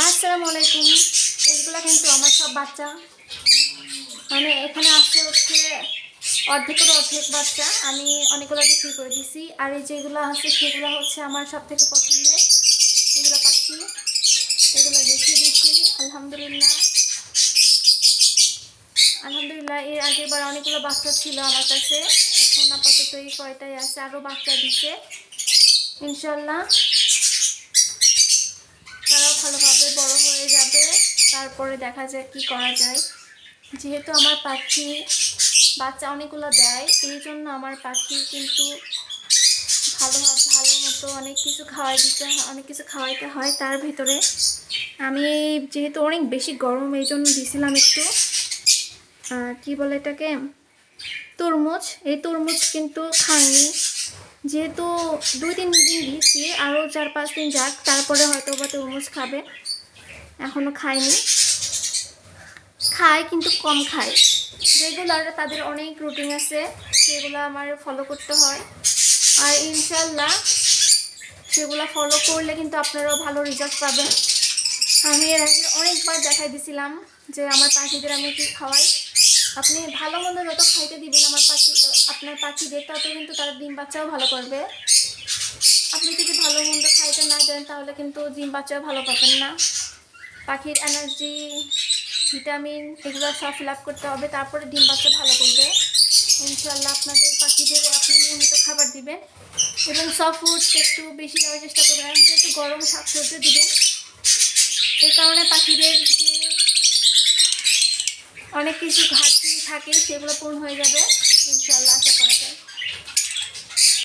আসসালামু আলাইকুম। এগুলো কিন্তু আমার সব বাচ্চা, মানে এখানে আসছে হচ্ছে অর্ধেকের অর্ধেক বাচ্চা। আমি অনেকগুলো বিক্রি করে দিছি, আর এই যেগুলো আছে সেগুলো হচ্ছে আমার সব থেকে পছন্দের। এগুলো পাচ্ছি, এগুলো রেখে দিচ্ছি। আলহামদুলিল্লাহ আলহামদুলিল্লাহ। এর আগের বার অনেকগুলো বাচ্চা ছিল আমার কাছে, এখন আপাতত এই কয়টাই আছে। আরও বাচ্চা দিচ্ছে ইনশাল্লাহ, তারাও ভালোভাবে বড় হয়ে যাবে। তারপরে দেখা যায় কি করা যায়। যেহেতু আমার পাখি বাচ্চা অনেকগুলো দেয়, এই জন্য আমার পাখি কিন্তু ভালো মতো অনেক কিছু খাওয়াইতে হয়। তার ভিতরে আমি যেহেতু অনেক বেশি গরম, এই জন্য দিছিলাম একটু কি বলে এটাকে, তরমুজ। এই তরমুজ কিন্তু খাইনি, যেহেতু 2-3 দিন দিয়েছি, আরও 4-5 দিন যাক, তারপরে হয়তো বা তরমুজ খাবে। এখনও খায়নি, খায় কিন্তু কম খায়। রেগুলার তাদের অনেক রুটিন আছে, সেগুলো আমার ফলো করতে হয়। আর ইনশাল্লাহ সেগুলো ফলো করলে কিন্তু আপনারাও ভালো রেজাল্ট পাবেন। আমি এর আগে অনেকবার দেখাই দিছিলাম যে আমার পাখিদের আমি কি খাওয়াই। আপনি ভালো মন্দ যত খাইতে দিবেন আপনার পাখিদের, তত কিন্তু তারা ডিম বাচ্চাও ভালো করবে। আপনি যদি ভালো মন্দ খাইতে না দেন, তাহলে কিন্তু ডিম বাচ্চাও ভালো পাবেন না। পাখির এনার্জি, ভিটামিন এগুলো সব ফিল আপ করতে হবে, তারপরে ডিম বাচ্চা ভালো করবে ইনশাল্লাহ। আপনাদের পাখিদের আপনি নিয়মিত খাবার দিবেন এবং সফট ফুড একটু বেশি দেওয়ার চেষ্টা করবেন। একটু গরম শাকসবজি দিবেন, এই কারণে পাখিদের যে অনেক কিছু ঘাটতি থাকে সেগুলো পূরণ হয়ে যাবে ইনশাল্লাহ।